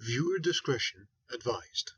Viewer discretion advised.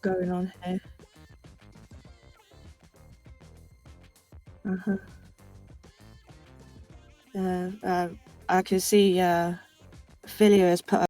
Going on here. I can see Filio has put.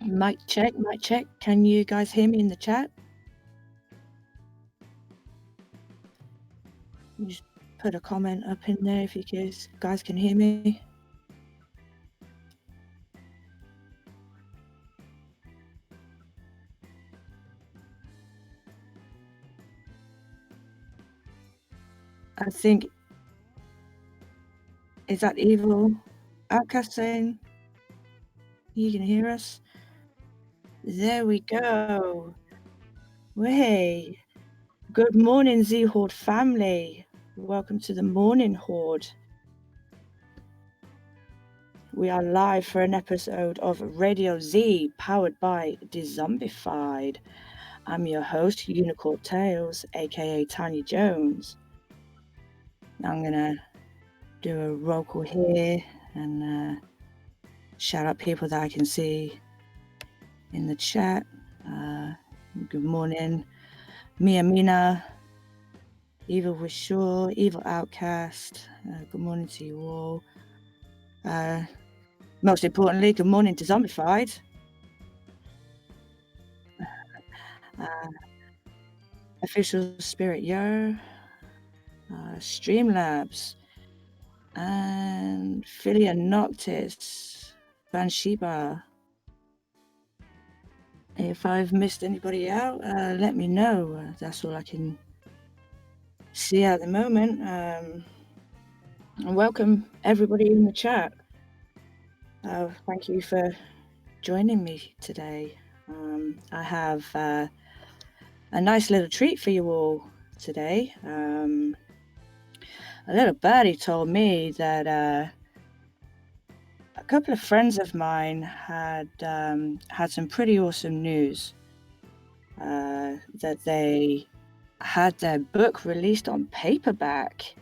Mic check, mic check. Can you guys hear me in the chat? Just put a comment up in there if you guys can hear me. I think, is that Evil Outcast saying you can hear us? There we go. Hey, good morning, Z Horde family. Welcome to the Morning Horde. We are live for an episode of Radio Z, powered by Dezombified. I'm your host, Unicorn Tales, aka Tanya Jones. I'm gonna do a roll call here and shout out people that I can see in the chat. Good morning, Mia Mina, Evil Wishore, Evil Outcast. Good morning to you all. Most importantly, good morning to Zombified. Official Spirit Yo, Streamlabs, and Philia Noctis, Banshiba. If I've missed anybody out, let me know. That's all I can see at the moment. And welcome everybody in the chat. Thank you for joining me today. I have a nice little treat for you all today. A little birdie told me that a couple of friends of mine had some pretty awesome news. That they had their book released on paperback.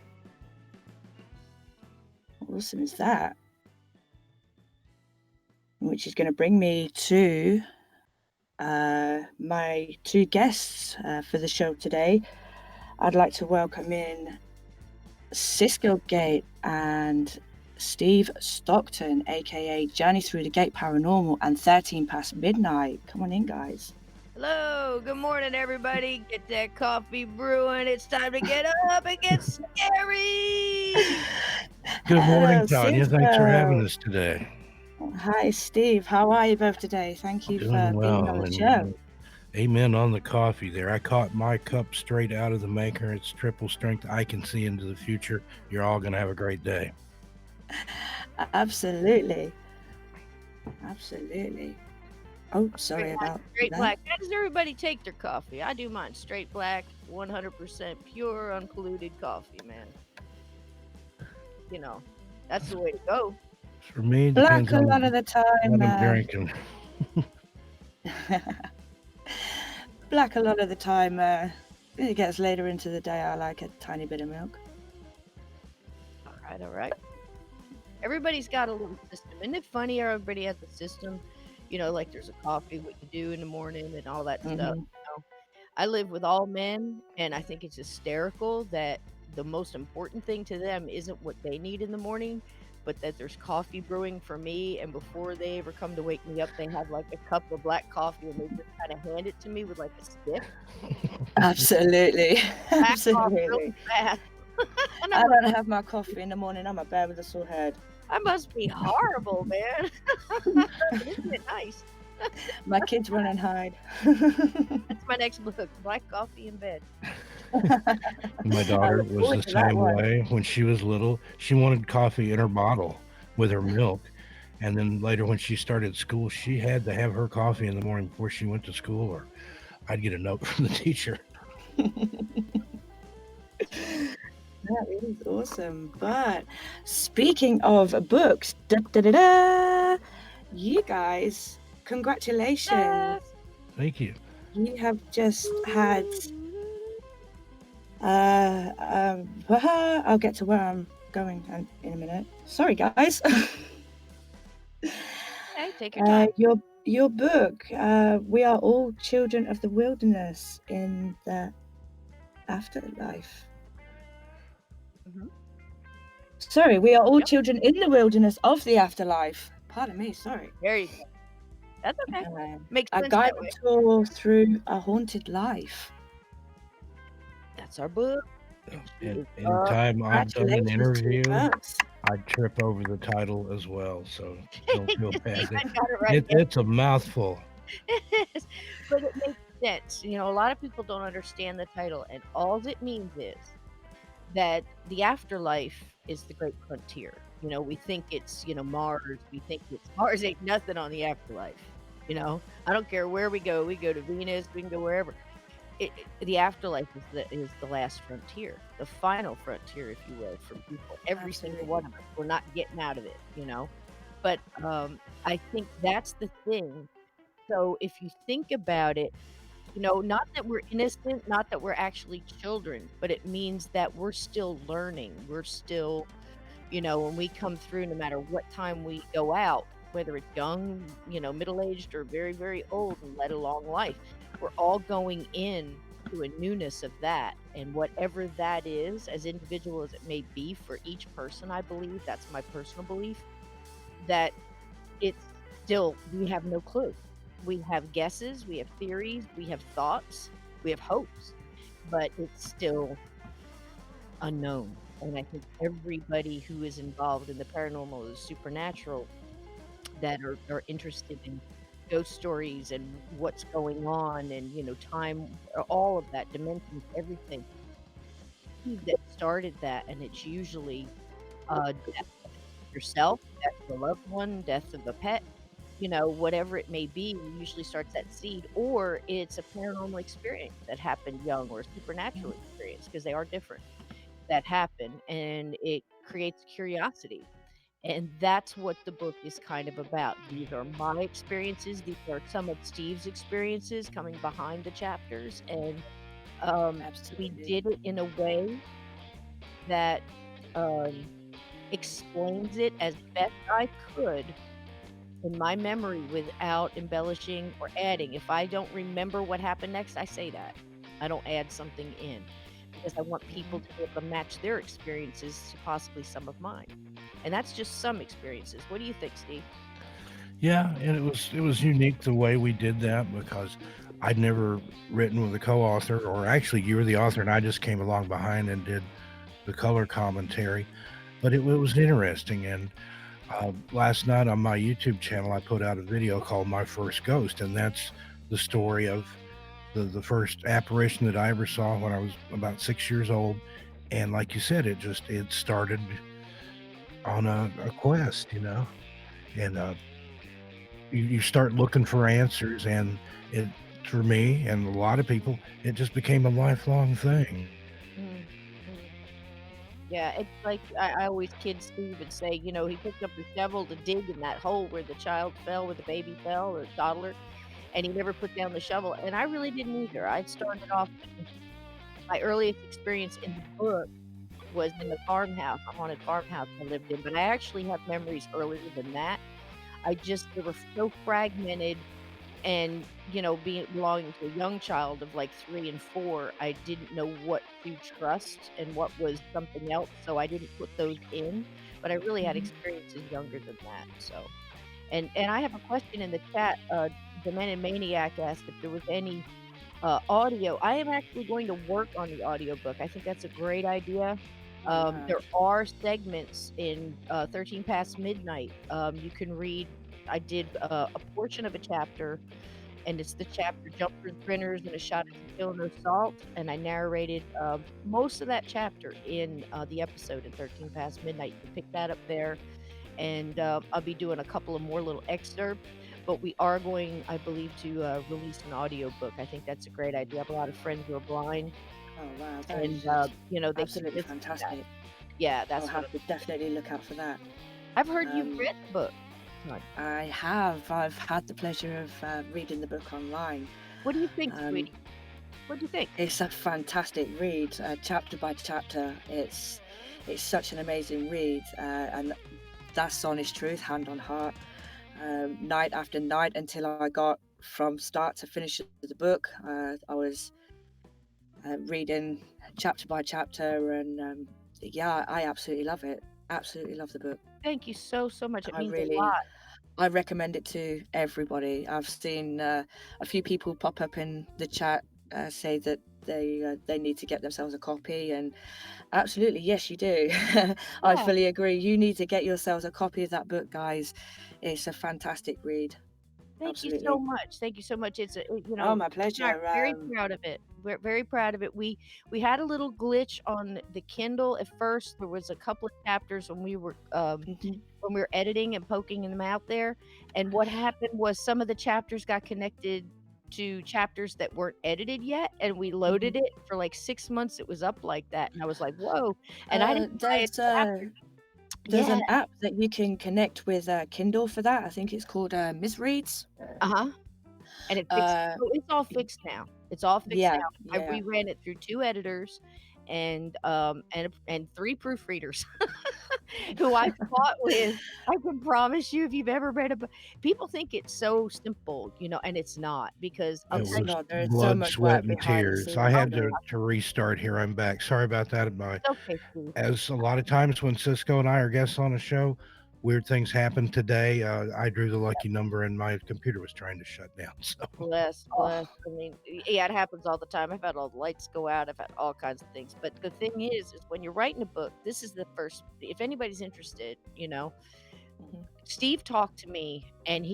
How awesome is that? Which is going to bring me to my two guests for the show today. I'd like to welcome in Cisco Gate and Steve Stockton, aka Journey Through the Gate Paranormal and 13 Past Midnight. Come on in, guys. Hello, good morning, everybody. Get that coffee brewing. It's time to get up and get scary. Good morning, Hello, Tanya. Cisco. Thanks for having us today. Hi, Steve. How are you both today? Thank you for being on the show. Amen on the coffee there. I caught my cup straight out of the maker. It's triple strength. I can see into the future. You're all going to have a great day. Absolutely. Oh, sorry about straight that. Black. How does everybody take their coffee? I do mine straight black, 100% pure, unpolluted coffee, man. You know, that's the way to go. For me, it black depends a on lot of the time. what I'm drinking. Black a lot of the time. It gets later into the day. I like a tiny bit of milk. All right. Everybody's got a little system. Isn't it funny how everybody has a system? You know, like there's a coffee, what you do in the morning and all that stuff. You know? I live with all men, and I think it's hysterical that the most important thing to them isn't what they need in the morning, but that there's coffee brewing for me, and before they ever come to wake me up, they have like a cup of black coffee, and they just kind of hand it to me with like a stick. Absolutely. Really fast. I don't have my coffee in the morning. I'm a bear with a sore head. I must be horrible, man. Isn't it nice? My kids run and hide. That's my next book, Black Coffee in Bed. My daughter was the same way. When she was little, she wanted coffee in her bottle with her milk. And then later when she started school, she had to have her coffee in the morning before she went to school, or I'd get a note from the teacher. That is awesome. But speaking of books, you guys, congratulations. Thank you. You have just had I'll get to where I'm going in a minute. Sorry, guys. Hey, take your time. Your book, We Are All Children of the Wilderness in the Afterlife. Sorry, we are all children in the wilderness of the afterlife. Pardon me, sorry. There you go. That's okay. Makes a sense. guided tour through a haunted life. That's our book. Anytime I've done an interview, I'd trip over the title as well, so don't feel bad. It's a mouthful. But it makes sense. You know, a lot of people don't understand the title, and all it means is that the afterlife is the great frontier. You know, we think it's, Mars. We think Mars ain't nothing on the afterlife. You know, I don't care where we go. We go to Venus. We can go wherever. The afterlife is the last frontier, the final frontier, if you will, for people. Every single one of us. We're not getting out of it, But I think that's the thing. So if you think about it, not that we're innocent, not that we're actually children, but it means that we're still learning. We're still, when we come through, no matter what time we go out, whether it's young, middle-aged, or very, very old and led a long life, we're all going in to a newness of that. And whatever that is, as individual as it may be for each person, I believe, that's my personal belief, that it's still, we have no clue. We have guesses, we have theories, we have thoughts, we have hopes. but it's still unknown. And I think everybody who is involved in the paranormal or the supernatural that are interested in ghost stories and what's going on and, time, all of that, dimensions, everything, that started that, and it's usually death of yourself, death of a loved one, death of a pet, whatever it may be, usually starts that seed, or it's a paranormal experience that happened young or a supernatural experience, because they are different, that happen, and it creates curiosity. And that's what the book is kind of about. These are my experiences. These are some of Steve's experiences coming behind the chapters. And we Absolutely. did it in a way that explains it as best I could in my memory without embellishing or adding. If I don't remember what happened next, I say that. I don't add something in because I want people to be able to match their experiences to possibly some of mine. And that's just some experiences. What do you think, Steve? Yeah, and it was unique the way we did that because I'd never written with a co-author, or actually you were the author and I just came along behind and did the color commentary. But it was interesting, and last night on my YouTube channel I put out a video called My First Ghost, and that's the story of the first apparition that I ever saw when I was about 6 years old. And like you said, it started on a quest, and you start looking for answers, and it, for me and a lot of people, it just became a lifelong thing. Mm, mm. Yeah, it's like I always kid Steve and say, he picked up a shovel to dig in that hole where the child fell, where the baby fell, or toddler, and he never put down the shovel. And I really didn't either. I started off, my earliest experience in the book was in the farmhouse, a haunted farmhouse I lived in, but I actually have memories earlier than that. They were so fragmented, and, being belonging to a young child of like 3 and 4, I didn't know what to trust and what was something else, so I didn't put those in, but I really had experiences younger than that, so. And I have a question in the chat. The Men in Maniac asked if there was any audio. I am actually going to work on the audiobook. I think that's a great idea. There are segments in 13 Past Midnight. You can read. I did a portion of a chapter, and it's the chapter Jumpers, Grinners, and a Shot of Tequila, No Salt. And I narrated most of that chapter in the episode in 13 Past Midnight. You can pick that up there. And I'll be doing a couple of more little excerpts. But we are going, I believe, to release an audiobook. I think that's a great idea. I have a lot of friends who are blind. Oh wow, that And is they can absolutely listen to that. fantastic. Yeah, I'll that's what have to definitely look out for that. I've heard you've Um, read the book. Todd. I have. I've had the pleasure of reading the book online. What do you think, Um, sweetie? What do you think? It's a fantastic read, chapter by chapter. It's such an amazing read, and that's honest truth, hand on heart. Night after night until I got from start to finish of the book, I was reading chapter by chapter, and yeah, I absolutely love it. Absolutely love the book. Thank you so much. It I means a really, lot. I recommend it to everybody. I've seen a few people pop up in the chat say that they need to get themselves a copy, and absolutely, yes, you do. I Yeah. fully agree. You need to get yourselves a copy of that book, guys. It's a fantastic read. Thank you so Absolutely. much. Thank you so much. It's Oh, my I'm pleasure. very proud of it. We're very proud of it. We had a little glitch on the Kindle at first. There was a couple of chapters when we were Mhm. when we were editing and poking them out there. And what happened was some of the chapters got connected to chapters that weren't edited yet, and we loaded it for like 6 months. It was up like that, and I was like, "Whoa!" And I didn't buy it till after. There's Yeah. an app that you can connect with Kindle for that. I think it's called Misreads. Uh-huh. And it fixed so it's all fixed now. It's all fixed Yeah, now. I yeah. reran it through 2 editors and 3 proofreaders who I fought with. I can promise you, if you've ever read a book, people think it's so simple, and it's not, because I'll It It's tell you. was not. There's so blood, much sweat, work and behind the tears. I scenes. had Oh, to restart. Here I'm back. Sorry about that. It's okay, Steve. As a lot of times when Cisco and I are guests on a show, weird things happen today. I drew the lucky number, and my computer was trying to shut down. So Bless, Oh, bless. I mean, yeah, it happens all the time. I've had all the lights go out. I've had all kinds of things. But the thing is when you're writing a book, this is the first. If anybody's interested, mhm. Steve talked to me, and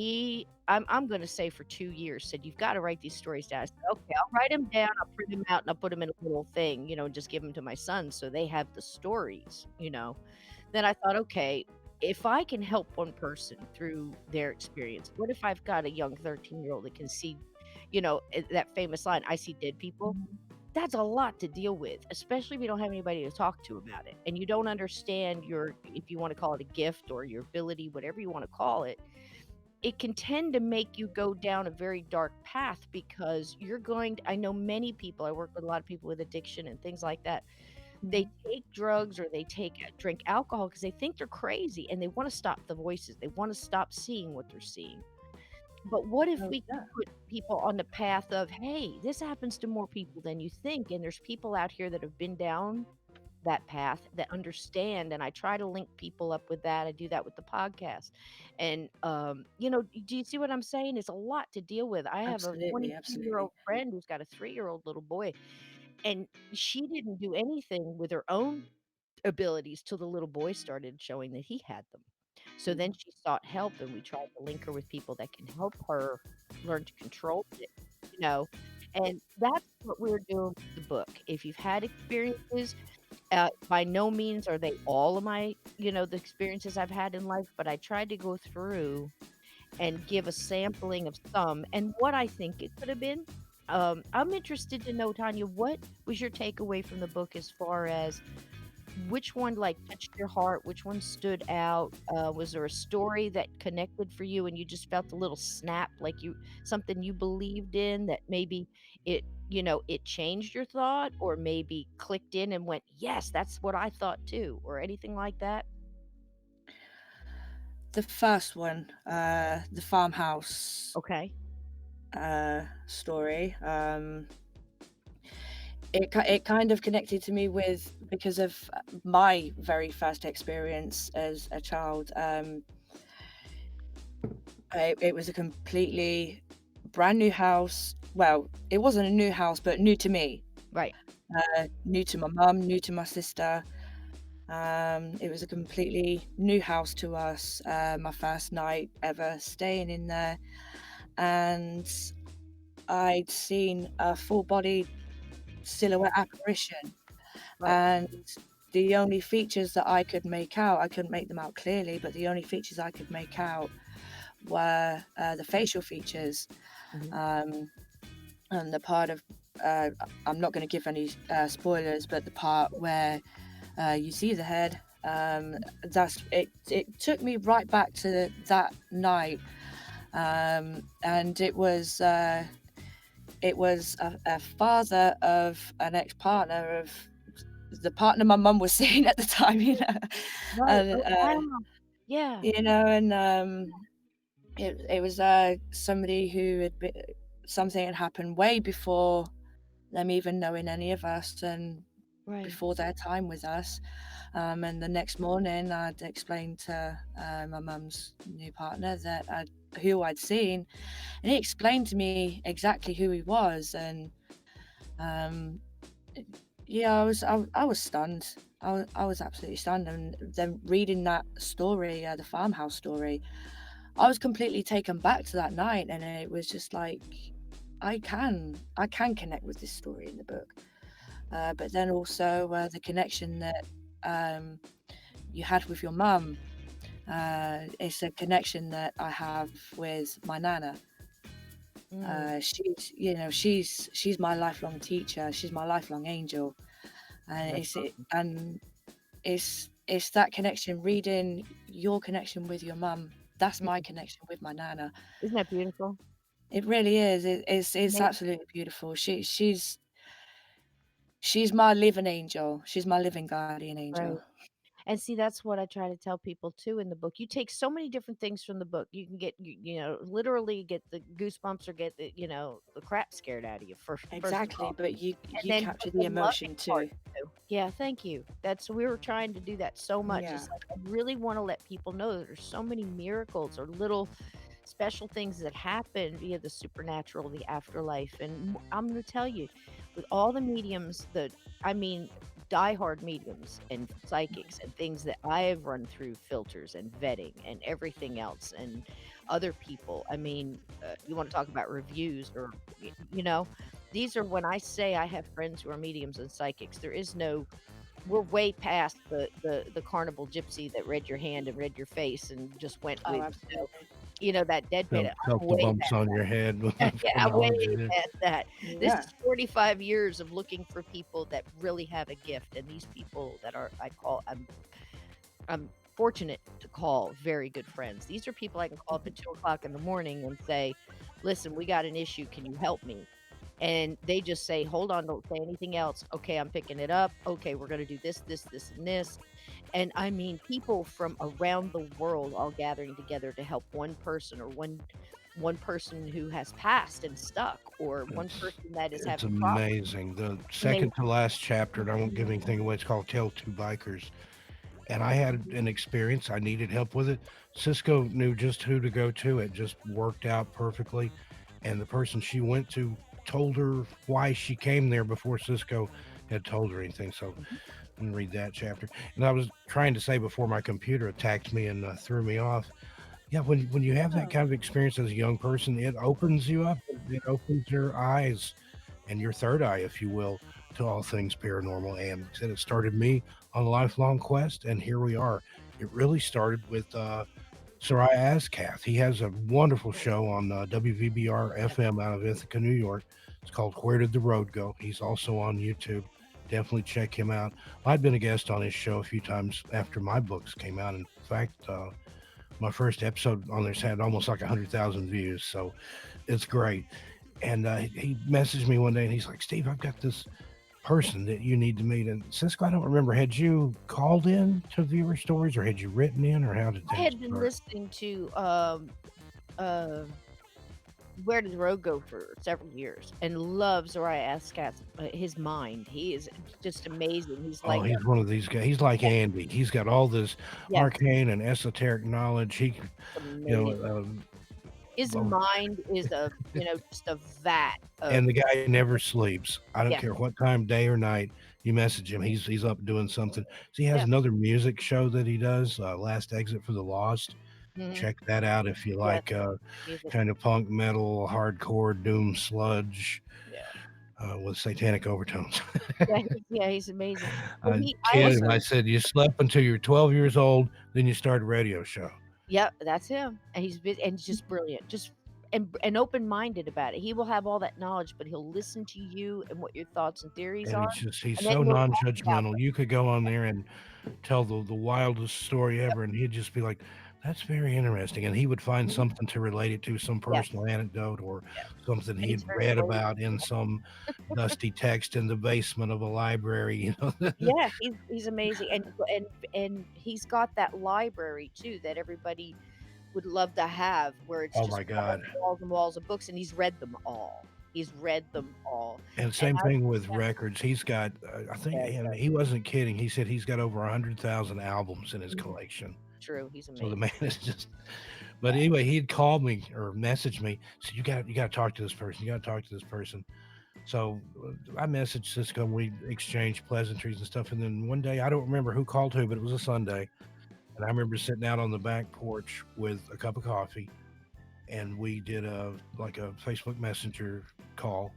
I'm going to say for 2 years, said you've got to write these stories down. I said, okay, I'll write them down. I'll print them out, and I'll put them in a little thing, and just give them to my sons so they have the stories. Then I thought, okay, if I can help one person through their experience, what if I've got a young 13-year-old that can see, that famous line, I see dead people? That's a lot to deal with, especially if you don't have anybody to talk to about it and you don't understand if you want to call it a gift or your ability, whatever you want to call it. It can tend to make you go down a very dark path because I know many people, I work with a lot of people with addiction and things like that. They take drugs or they drink alcohol because they think they're crazy and they want to stop the voices. They want to stop seeing what they're seeing. But what if Oh, we yeah. can put people on the path of, hey, this happens to more people than you think, and there's people out here that have been down that path that understand, and I try to link people up with that. I do that with the podcast. And do you see what I'm saying? It's a lot to deal with. I have a Absolutely, 22-year-old absolutely. friend who's got a 3-year-old little boy, and she didn't do anything with her own abilities till the little boy started showing that he had them. So then she sought help, and we tried to link her with people that can help her learn to control it, you know. And that's what we're doing with the book. If you've had experiences, by no means are they all of the experiences I've had in life, but I tried to go through and give a sampling of some and what I think it could have been. I'm interested to know, Tanya, what was your takeaway from the book as far as which one, like, touched your heart? Which one stood out? Was there a story that connected for you and you just felt a little snap, like something you believed in that maybe it changed your thought or maybe clicked in and went, "Yes, that's what I thought too," or anything like that? The first one, the farmhouse Okay. story, it kind of connected to me because of my very first experience as a child. It was a completely brand new house. Well, it wasn't a new house, but new to me, Right. new to my mum, new to my sister. It was a completely new house to us. My first night ever staying in there, and I'd seen a full-bodied silhouette apparition, Right. and the only features that I could make out, I couldn't make them out clearly, but the only features I could make out were the facial features. Mhm. And the part of, I'm not going to give any spoilers, but the part where you see the head, it took me right back to that night. And it was a father of an ex-partner of the partner my mum was seeing at the time, Right. and Oh, wow. Yeah. and it was somebody who something had happened way before them even knowing any of us and Right. before their time with us. And the next morning, I'd explained to my mum's new partner who I'd seen, and he explained to me exactly who he was. And um, yeah, I was stunned. I was absolutely stunned. And then reading that story, the farmhouse story, I was completely taken back to that night, and it was just like I can connect with this story in the book. But then also the connection that you had with your mum. It's a connection that I have with my nana. She's my lifelong teacher. She's my lifelong angel, and That's awesome. it's that connection. Reading your connection with your mum. That's my Mm. connection with my nana. Isn't that beautiful? It really is. It's Amazing. absolutely beautiful. She's my living angel. She's my living guardian angel. Right. And see, that's what I try to tell people too in the book. You take so many different things from the book. You can get, literally get the goosebumps or get the crap scared out of you for first of Exactly, all. but And you then capture the the loving emotion part too. too. Yeah, thank you. We were trying to do that so much. Yeah. It's like I really want to let people know that there's so many miracles or little special things that happen via the supernatural, the afterlife. And I'm going to tell you, with all the mediums I mean, diehard mediums and psychics and things that I have run through filters and vetting and everything else, and other people. I mean, you want to talk about reviews or, you know, these are when I say I have friends who are mediums and psychics, there is no, we're way past the carnival gypsy that read your hand and read your face and just went Oh, with, absolutely. that deadpan. Felt I'm the way bumps on your head. past, yeah, I'm way past that. This Yeah. is 45 years of looking for people that really have a gift, and these people that are I'm fortunate to call very good friends. These are people I can call up at 2 o'clock in the morning and say, "Listen, we got an issue. Can you help me?" And they just say, "Hold on, don't say anything else. Okay, I'm picking it up. Okay, we're gonna do this, this, this, and this." And I mean, people from around the world all gathering together to help one person, or one person who has passed and stuck, or one person that is It's having problems. amazing. The second to last chapter, and I won't give anything away, it's called Tale of Two Bikers. And I had an experience. I needed help with it. Cisco knew just who to go to. It just worked out perfectly. And the person she went to told her why she came there before Cisco had told her anything. So I'm gonna read that chapter. And I was trying to say before my computer attacked me and threw me off. Yeah, when you have that kind of experience as a young person, it opens you up. It opens your eyes and your third eye, if you will, to all things paranormal. And said it started me on a lifelong quest, and here we are. It really started with Soraya Ascath. He has a wonderful show on WVBR FM out of Ithaca, New York. It's called Where Did the Road Go? He's also on YouTube. Definitely check him out. I've been a guest on his show a few times after my books came out. In fact, my first episode on there's had almost like 100,000 views, so it's great. And he messaged me one day and he's like, "Steve, I've got this person that you need to meet." And Cisco, I don't remember, had you called in to viewer stories, or had you written in, or how did I that had been start? listening to uh Where Did the Road Go for several years, and love Zariah Ascat's his mind. He is just amazing. He's Oh, like, he's one of these guys. He's like Andy. He's got all this yes, arcane and esoteric knowledge. He, amazing. His well, mind is just a vat and of, the guy never sleeps. I don't yeah, care what time, day or night, you message him. He's up doing something. So he has yeah. another music show that he does, Last Exit for the Lost. Mhm. Check that out if you Yes, like music. kind of punk metal, hardcore, doom sludge Yeah. with satanic overtones. He's amazing. But I I kid him. also, I said, "You slept until you were 12 years old, then you started a radio show." yep, that's him. And he's just brilliant. Just and open-minded about it. He will have all that knowledge, but he'll listen to you and what your thoughts and theories And are, he's and then so he'll talk about non-judgmental. You could go on there and tell the wildest story them. ever, and he'd just be like, "That's very interesting." And he would find Mhm. something to relate it to, some Yes, personal anecdote or yes. something And he's he'd very read about in relatable. some dusty text in the basement of a library, you know. Yeah, he's amazing, and he's got that library too that everybody would love to have, where it's Oh just my walls God. and walls and walls of books, and he's read them all. He's read them all, And and same I thing with records. He's got, I think, yeah, and he wasn't kidding. He said he's got over 100,000 albums in his mhm, collection. true, he's So the amazing. man is just. But Yeah, anyway, he'd called me or messaged me. So you got to talk to this person. You got to talk to this person. So I messaged Cisco and we exchanged pleasantries and stuff. And then one day, I don't remember who called who, but it was a Sunday. And I remember sitting out on the back porch with a cup of coffee, and we did a Facebook Messenger call,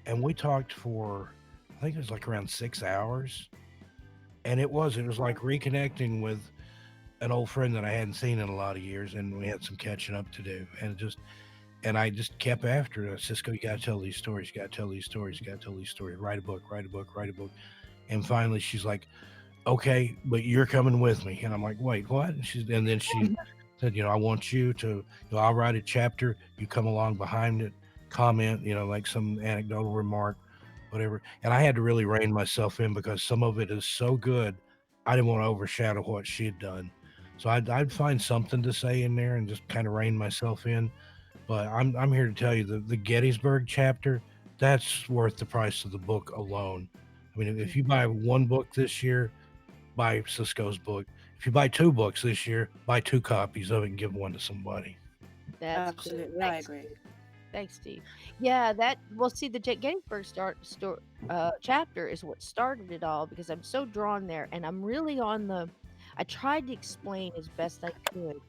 and we talked for, I think it was like around 6 hours. And it was like reconnecting with an old friend that I hadn't seen in a lot of years, and we had some catching up to do. And I just kept after her. Cisco, you got to tell these stories. You got to tell these stories. You got to tell these stories. Write a book, write a book, write a book. And finally, she's like, "Okay, but you're coming with me." And I'm like, "Wait, what?" And then she said, "I want you to, I'll write a chapter. You come along behind it, comment, like some anecdotal remark, whatever." And I had to really rein myself in because some of it is so good. I didn't want to overshadow what she had done. So I'd find something to say in there and just kind of rein myself in. But I'm here to tell you the Gettysburg chapter, that's worth the price of the book alone. I mean, if you buy one book this year, buy Cisco's book. If you buy 2 books this year, buy 2 copies of it and give one to somebody. That's good. Absolutely, I Thanks, agree. Steve. Thanks, Steve. Yeah, well, see, the Gettysburg chapter is what started it all because I'm so drawn there, and I'm really on the. I tried to explain as best I could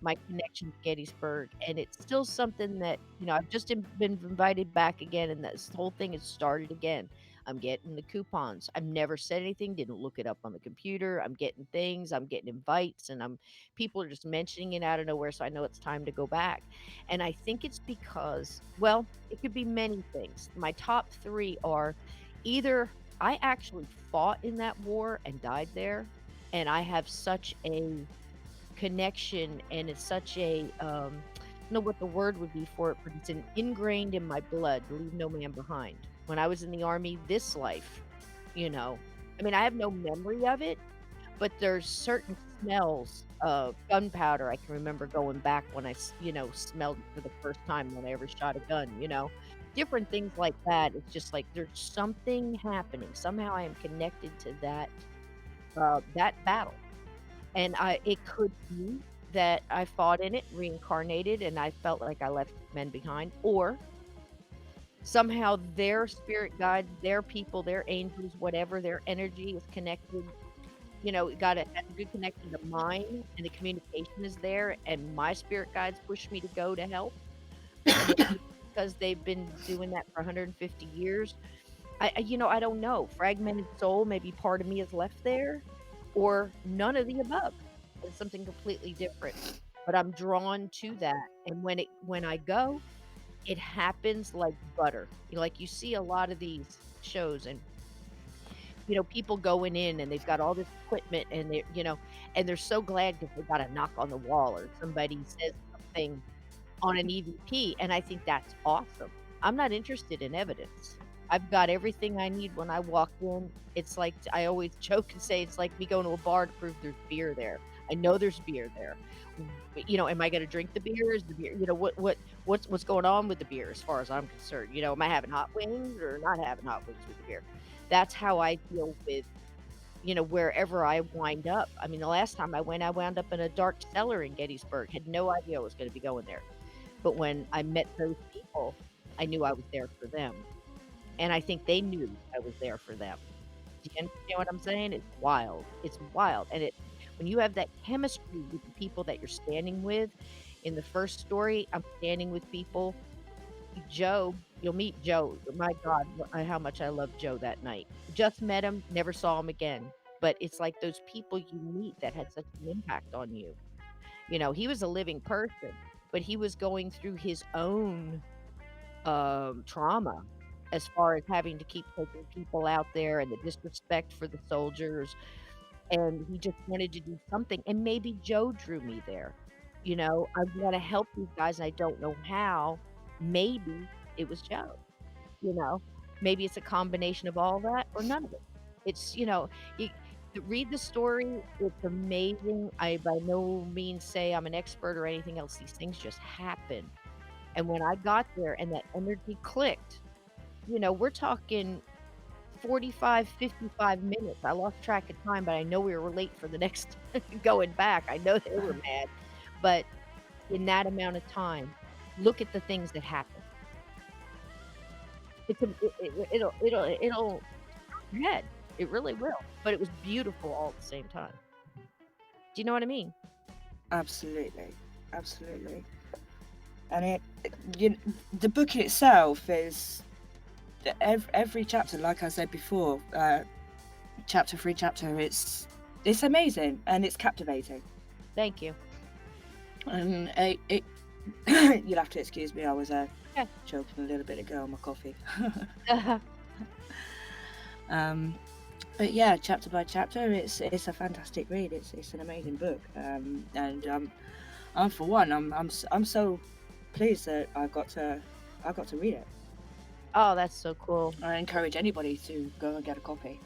my connection to Gettysburg, and it's still something that I've just been invited back again, and this whole thing has started again. I'm getting the coupons. I've never said anything, didn't look it up on the computer. I'm getting things, I'm getting invites, and people are just mentioning it out of nowhere, so I know it's time to go back. And I think it's because, well, it could be many things. My top 3 are either I actually fought in that war and died there, and I have such a connection, and it's such a I don't know what the word would be for it, but it's ingrained in my blood, leave no man behind. When I was in the Army, this life, I mean, I have no memory of it, but there's certain smells of gunpowder I can remember going back when I smelled it for the first time when I ever shot a gun. Different things like that. It's just like there's something happening. Somehow I am connected to that battle. And it could be that I fought in it, reincarnated, and I felt like I left men behind, or somehow their spirit guide, their people, their angels, whatever, their energy is connected. It got a good connection to mine, and the communication is there, and my spirit guides push me to go to help because they've been doing that for 150 years. I don't know. Fragmented soul, maybe part of me is left there, or none of the above. It's something completely different. But I'm drawn to that, and when I go, it happens like butter. Like you see a lot of these shows, and people going in and they've got all this equipment, and they're so glad because they got a knock on the wall or somebody says something on an EVP, and I think that's awesome. I'm not interested in evidence. I've got everything I need when I walk in. It's like I always joke and say it's like me going to a bar to prove there's beer there. I know there's beer there. Am I going to drink the beer? Is the beer? What's going on with the beer as far as I'm concerned? Am I having hot wings or not having hot wings with the beer? That's how I feel with wherever I wind up. I mean, the last time I wound up in a dark cellar in Gettysburg. Had no idea I was going to be going there. But when I met those people, I knew I was there for them. And I think they knew I was there for them. Do you understand what I'm saying? It's wild. It's wild. And when you have that chemistry with the people that you're standing with, in the first story, I'm standing with people. Joe, you'll meet Joe. My God, how much I love Joe that night. Just met him, never saw him again. But it's like those people you meet that had such an impact on you. He was a living person, but he was going through his own trauma as far as having to keep taking people out there and the disrespect for the soldiers. And he just wanted to do something. And maybe Joe drew me there. I want to help these guys and I don't know how. Maybe it was Joe. Maybe it's a combination of all that or none of it. It's, you read the story. It's amazing. I by no means say I'm an expert or anything else. These things just happen. And when I got there and that energy clicked, we're talking 45, 55 minutes. I lost track of time, but I know we were late for the next going back. I know they were mad, but in that amount of time, look at the things that happen. It'll your head. It really will. But it was beautiful all at the same time. Do you know what I mean? Absolutely. And the book itself is every chapter, like I said before, chapter 3 chapter, it's amazing and it's captivating. Thank you. And you'll have to excuse me, I was choking a little bit ago on my coffee. But yeah, chapter by chapter, it's a fantastic read. It's an amazing book, and I'm for one, I'm so pleased that I got to read it. Oh, that's so cool. I encourage anybody to go and get a copy.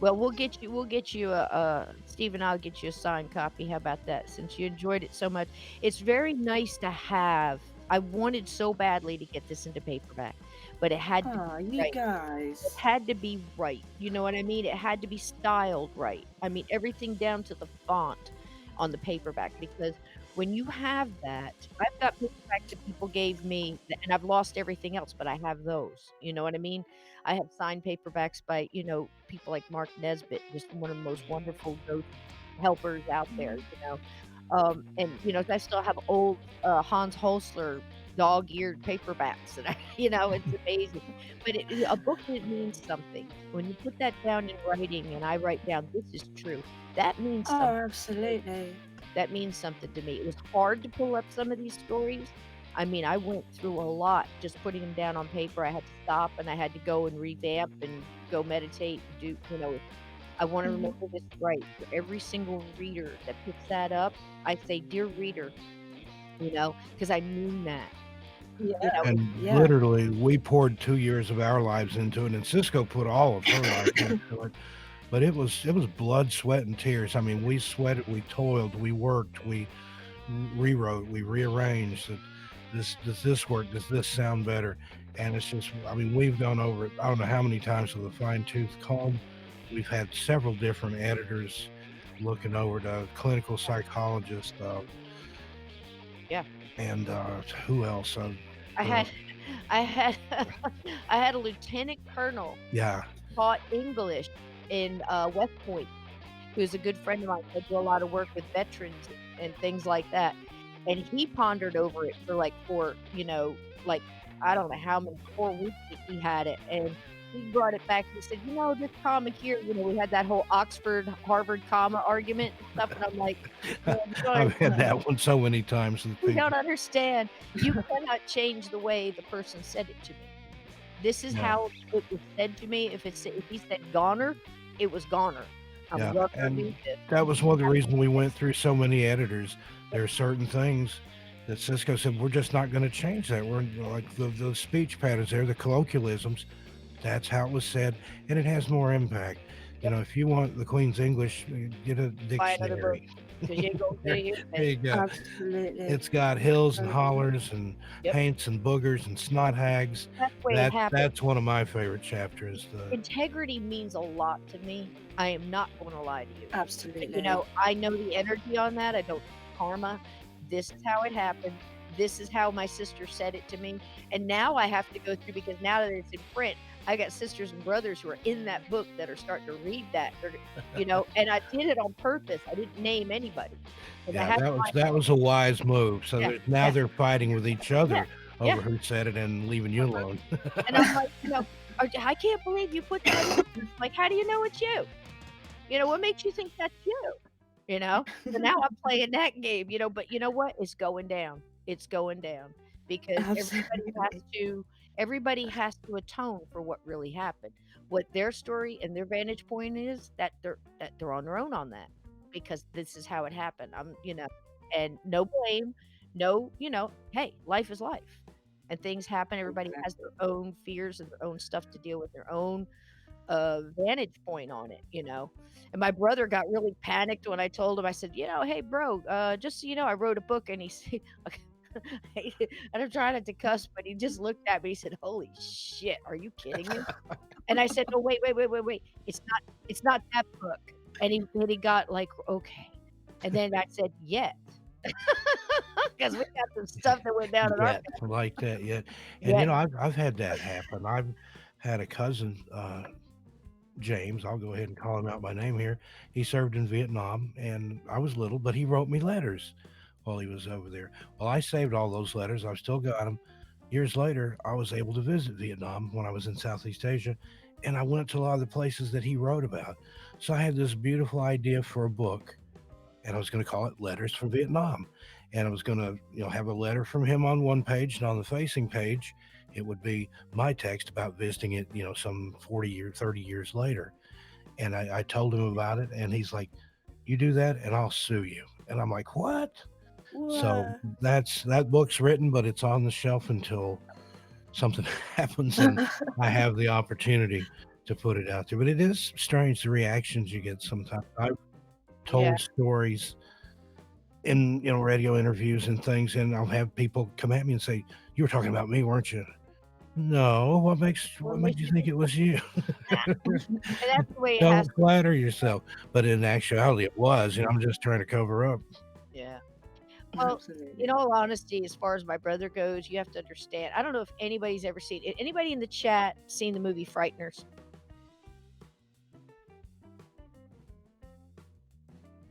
Well, we'll get you Steve and I'll get you a signed copy. How about that? Since you enjoyed it so much, it's very nice to have. I wanted so badly to get this into paperback, but it had to Oh, be you right. It guys. had to be right. You know what I mean? It had to be styled right. I mean, everything down to the font on the paperback, because when you have that, I've got paperbacks that people gave me, and I've lost everything else, but I have those. You know what I mean? I have signed paperbacks by, people like Mark Nesbitt, just one of the most wonderful ghost helpers out there, Mhm. and, I still have old, Hans Holzler dog-eared paperbacks that it's amazing. But a book that means something. When you put that down in writing and I write down, "This is true," that means Oh, something to me. absolutely. That means something to me. It was hard to pull up some of these stories. I mean, I went through a lot just putting them down on paper. I had to stop and I had to go and revamp and go meditate and I wanna Mhm. remember this right. For every single reader that picks that up, I say, "Dear reader," because I mean that. Yeah, It's And yeah. literally, we poured 2 years of our lives into it, and Cisco put all of her life into it. But it was blood, sweat, and tears. I mean, we sweated, we toiled, we worked, we rewrote, we rearranged. Does this work? Does this sound better? And it's just, I mean, we've gone over it. I don't know how many times with a fine tooth comb. We've had several different editors looking over it, clinical psychologist, Yeah. and who else? I The had I had I had a lieutenant colonel yeah, taught English in, West Point, who's a good friend of mine. I do a lot of work with veterans and things like that, and he pondered over it for, like, I don't know how many 4 weeks that he had it, and he brought it back, he said, "This comma here," we had that whole Oxford, Harvard comma argument and stuff, and I'm like, "Man, I've had that one so many times with you don't people. understand. You cannot change the way the person said it to me. This is Yeah. how it was said to me. If he said goner, it was goner. I'm Yeah, gonna and read this. that was one of the reasons we went through so many editors. There are certain things that Cisco said, "We're just not gonna change that." We're like the speech patterns there, the colloquialisms, that's how it was said, and it has more impact. Yep, If you want the Queen's English, get a buy another book dictionary. because you ain't gonna get There it here there today. you go. Absolutely. It's got hills and Um, hollers and Yep, haints and boogers and snot hags. that's the way it That happened. that's one of my favorite chapters, the Integrity means a lot to me. I am not gonna lie to you. absolutely. I know the energy on that. I don't karma. This is how it happened. This is how my sister said it to me. And now I have to go through because now that it's in print, I got sisters and brothers who are in that book that are starting to read that. And I did it on purpose. I didn't name anybody. And I yeah, had to that was a wise move. So yeah, now yeah, they're fighting with each yeah, other yeah. over who said it and leaving you alone. And I'm like, I can't believe you put that in. Like, how do you know it's you? What makes you think that's you? You know? So now I'm playing that game, but you know what? It's going down. It's going down because Absolutely. everybody has to atone for what really happened. What their story and their vantage point is that they're on their own on that because this is how it happened. And no blame, no, hey, life is life. And things happen. Everybody has their own fears and their own stuff to deal with, their own vantage point on it. And my brother got really panicked when I told him. I said, hey, bro, just so you know, I wrote a book, and he said, and I'm trying not to cuss, but he just looked at me. He said, "Holy shit, are you kidding me?" And I said, "No, wait, wait, wait, wait, wait. It's not that book." And he got like, okay. And then I said, "Yet," because we got some stuff that went down in our Yet, like that yet. And, yet. I've had that happen. I've had a cousin, James, I'll go ahead and call him out by name here. He served in Vietnam, and I was little, but he wrote me letters while he was over there. Well, I saved all those letters. I've still got them. Years later, I was able to visit Vietnam when I was in Southeast Asia, and I went to a lot of the places that he wrote about. So I had this beautiful idea for a book, and I was going to call it Letters from Vietnam. And I was going to, have a letter from him on one page, and on the facing page, it would be my text about visiting it, some 40 or 30 years later. And I told him about it, and he's like, "You do that, and I'll sue you." And I'm like, "What?" So What? that book's written, but it's on the shelf until something happens and I have the opportunity to put it out there. But it is strange the reactions you get sometimes. I've Yeah. told stories in radio interviews and things, and I'll have people come at me and say, "You were talking about me, weren't you?" No, What what makes made you you think think it was you? and that's the way it has Don't to flatter yourself. But in actuality, it was. I'm just trying to cover up. yeah. Well, in Absolutely. all honesty, as far as my brother goes, you have to understand. I don't know if anybody's ever seen it. Anybody in the chat seen the movie Frighteners?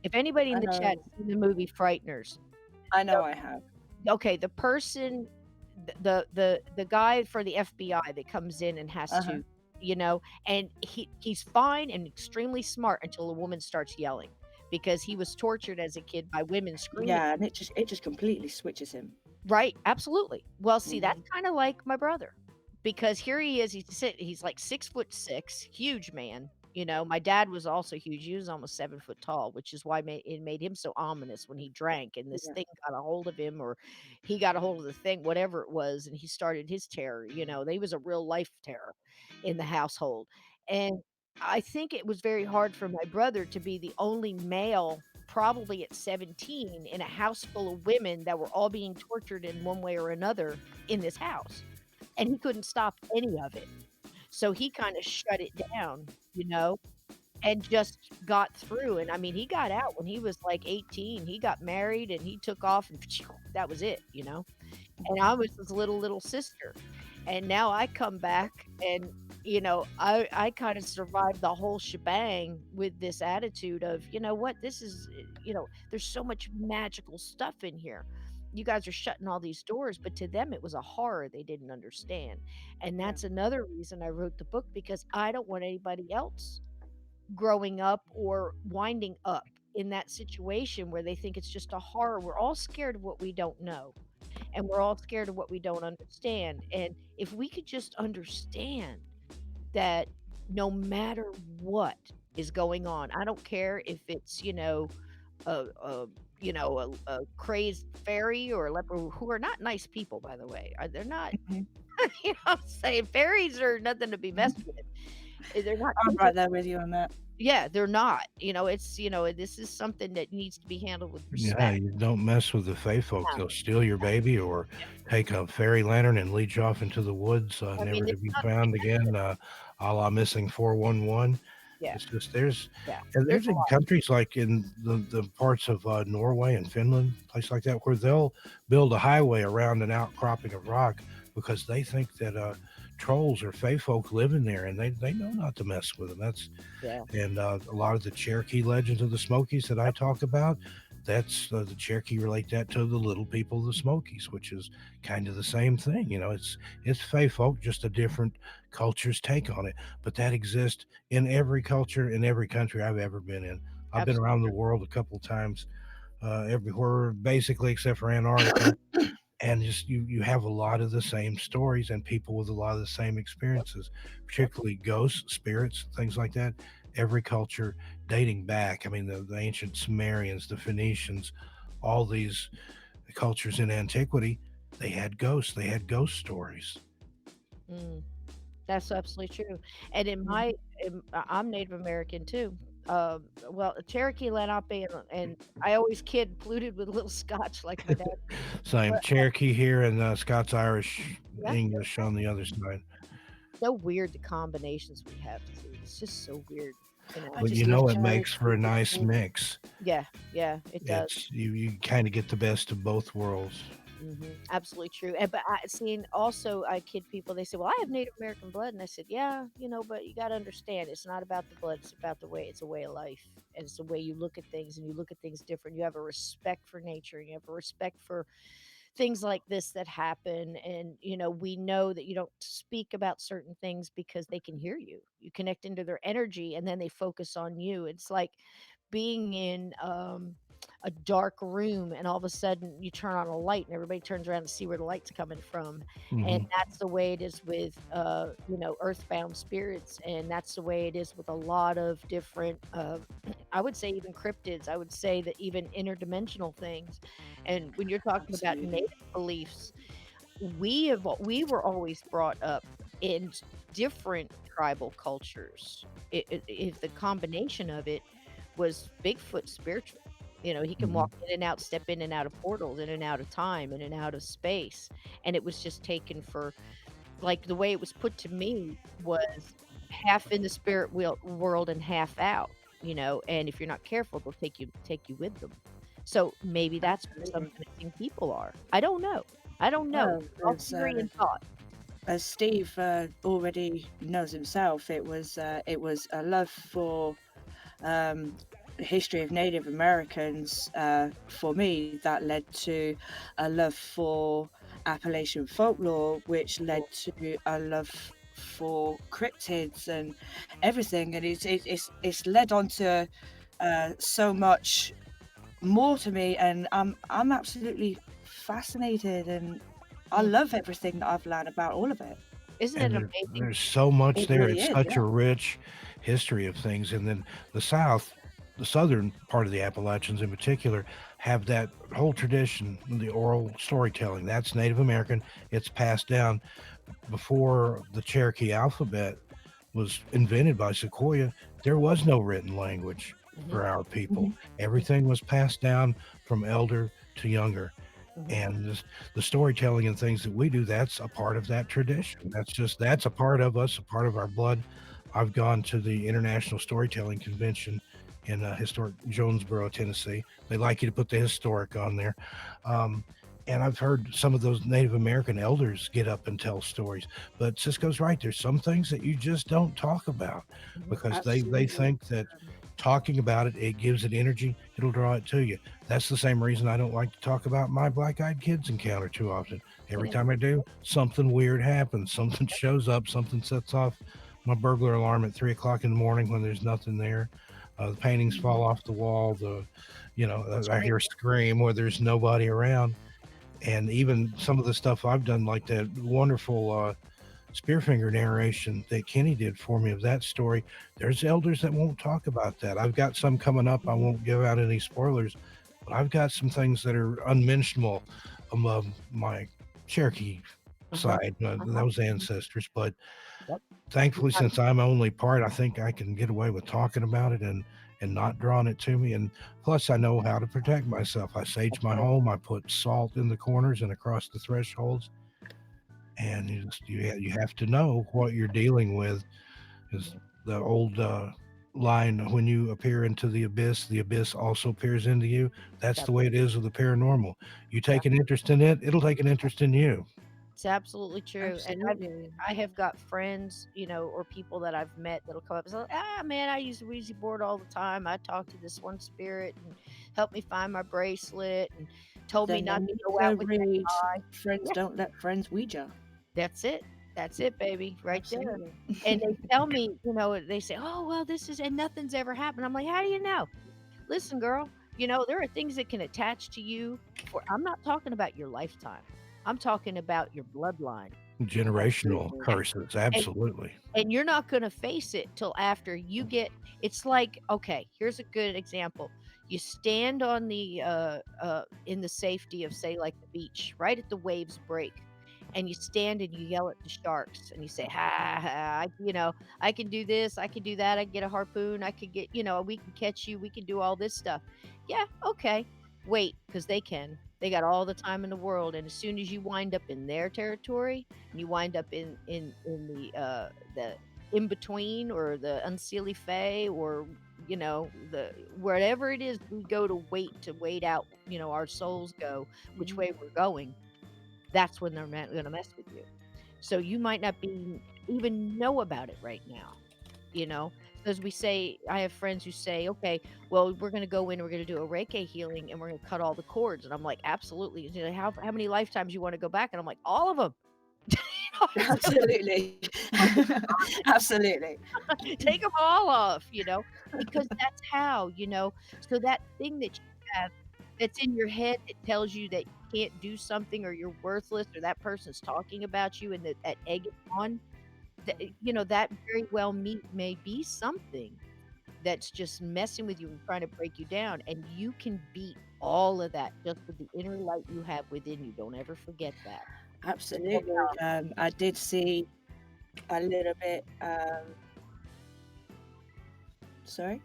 If anybody in I the chat know. seen the movie Frighteners, I the know I have. okay, the person, the guy for the FBI that comes in and has Uh-huh. to, and he's fine and extremely smart until a woman starts yelling because he was tortured as a kid by women screaming. Yeah, and it just completely switches him. Right, absolutely. Well, see, that's Mhm. kind of like my brother because here he is. He's like 6'6", huge man. My dad was also huge. He was almost 7 foot tall, which is why it made him so ominous when he drank and this Yeah. thing got a hold of him, or he got a hold of the thing, whatever it was, and he started his terror. They was a real life terror in the household, and I think it was very hard for my brother to be the only male probably at 17 in a house full of women that were all being tortured in one way or another in this house. And he couldn't stop any of it. So he kind of shut it down, you know, and just got through. And I mean, he got out when he was like 18. He got married and he took off and that was it. And I was his little sister. And now I come back and I kind of survived the whole shebang with this attitude of, you know what, this is, there's so much magical stuff in here. You guys are shutting all these doors, but to them it was a horror they didn't understand. And Yeah. that's another reason I wrote the book, because I don't want anybody else growing up or winding up in that situation where they think it's just a horror. We're all scared of what we don't know, and we're all scared of what we don't understand. And if we could just understand that no matter what is going on, I don't care if it's, a crazed fairy or a leper, who are not nice people, by the way. They're not, Mhm. I'm saying fairies are nothing to be messed with. They're not I'm people. right there with you on that. Yeah, they're not. This is something that needs to be handled with Yeah, respect. you don't mess with the Fae folk. Yeah, They'll steal your baby or take a fairy lantern and lead you off into the woods, I mean, never to it's be not found again, a la Missing 411. yeah, It's just yeah. There's there's a in lot. countries like in the parts of Norway and Finland, place like that, where they'll build a highway around an outcropping of rock because they think that trolls or Fae folk live in there, and they know not to mess with them. That's Yeah. and a lot of the Cherokee legends of the Smokies that I talk about, that's the Cherokee relate that to the little people of the Smokies, which is kind of the same thing. It's Fae folk, just a different culture's take on it. But that exists in every culture in every country I've ever been in. I've been Absolutely. around the world a couple of times, everywhere basically except for Antarctica, and just you have a lot of the same stories and people with a lot of the same experiences, Yep. particularly ghosts, spirits, things like that. Every culture dating back, I mean, the ancient Sumerians, the Phoenicians, all these cultures in antiquity, they had ghost stories. Mm. That's absolutely true. And Mhm. I'm Native American too. Well, Cherokee, Lenape, and I always kid polluted with a little Scotch like my dad. Same But Cherokee here and Scots Irish yeah, English on the other side. so weird the combinations we have too. It's just so weird. I But just love it makes for Cherokee a nice because mix. Yeah, yeah, it does. It's you kind of get the best of both worlds. Absolutely true. And but I seen also I kid people. They say, "Well, I have Native American blood," and I said, "Yeah, but you got to understand, it's not about the blood. It's about the way. It's a way of life, and it's the way you look at things, and you look at things different. You have a respect for nature, and you have a respect for things like this that happen. And we know that you don't speak about certain things because they can hear you. You connect into their energy, and then they focus on you. It's like being in a dark room, and all of a sudden you turn on a light and everybody turns around to see where the light's coming from. And Hmm. that's the way it is with earthbound spirits, and that's the way it is with a lot of different I would say even cryptids. I would say that even interdimensional things. And when you're talking about absolutely. native beliefs, we were always brought up in different tribal cultures. If the combination of it was Bigfoot spiritual. He can walk in and out, step in and out of portals, in and out of time, in and out of space. And it was just taken for, like, the way it was put to me was half in the spirit world and half out, and if you're not careful, they'll take you with them. So maybe that's where some Absolutely. missing people are. I don't know. I don't know. Well, All as theory and thought. Steve already knows himself, it was a love for the history of Native Americans for me that led to a love for Appalachian folklore, which led to a love for cryptids and everything, and it's led on to so much more to me, and I'm absolutely fascinated, and I love everything that I've learned about all of it. Isn't it And amazing? there's so much It there. really It's is, such yeah. a rich history of things. And then the South, the southern part of the Appalachians in particular, have that whole tradition, the oral storytelling. That's Native American. It's passed down before the Cherokee alphabet was invented by Sequoia. There was no written language for our people. Everything was passed down from elder to younger. And the storytelling and things that we do, that's a part of that tradition. That's a part of us, a part of our blood. I've gone to the International Storytelling Convention in historic Jonesboro, Tennessee. They like you to put the historic on there. And I've heard some of those Native American elders get up and tell stories. But Cisco's right. There's some things that you just don't talk about because they Absolutely. think that talking about it, it gives it energy. It'll draw it to you. That's the same reason I don't like to talk about my black-eyed kids encounter too often. Every time I do, something weird happens. Something shows up. Something sets off my burglar alarm at 3 o'clock in the morning when there's nothing there. The paintings fall off the wall. I hear a scream where there's nobody around. And even some of the stuff I've done, like that wonderful Spearfinger narration that Kenny did for me of that story, there's elders that won't talk about that. I've got some coming up. I won't give out any spoilers, but I've got some things that are unmentionable among my Cherokee side, those ancestors. But thankfully, since I'm only part, I think I can get away with talking about it and not drawing it to me. And plus, I know how to protect myself. I sage my home. I put salt in the corners and across the thresholds. And you have to know what you're dealing with. Is the old line, when you appear into the abyss also appears into you. That's the way it is with the paranormal. You take an interest in it, it'll take an interest in you. It's absolutely true. And Absolutely. I have got friends, or people that I've met that'll come up and say, man, I use a Ouija board all the time. I talked to this one spirit and helped me find my bracelet and told me Then not they to need go to out with that read guy. Friends Don't Let Friends Ouija. That's it. That's it, baby, right Absolutely. there. And they tell me, they say, oh, well, and nothing's ever happened. I'm like, how do you know? Listen, girl, there are things that can attach to you I'm not talking about your lifetime. I'm talking about your bloodline. Generational curses, absolutely. And you're not going to face it till after you get, it's like, okay, here's a good example. You stand on in the safety of, say, like the beach, right at the waves break. And you stand and you yell at the sharks and you say, ha, ha, I can do this, I can do that, I can get a harpoon, I could get, we can catch you, we can do all this stuff. Yeah, okay. Wait, because they can. They got all the time in the world, and as soon as you wind up in their territory, and you wind up in the in between or the unseelie fae or the wherever it is we go to wait out, our souls go which way we're going. That's when they're going to mess with you. So you might not even know about it right now, As we say, I have friends who say, okay, well, we're going to go in, we're going to do a Reiki healing and we're going to cut all the cords. And I'm like, absolutely. How many lifetimes you want to go back? And I'm like, all of them. Absolutely. Absolutely. Take them all off, because that's how, so that thing that you have that's in your head that tells you that you can't do something or you're worthless or that person's talking about you and that egg is on, that very well may be something that's just messing with you and trying to break you down. And you can beat all of that just with the inner light you have within you. Don't ever forget that. Absolutely. I did see a little bit. Sorry?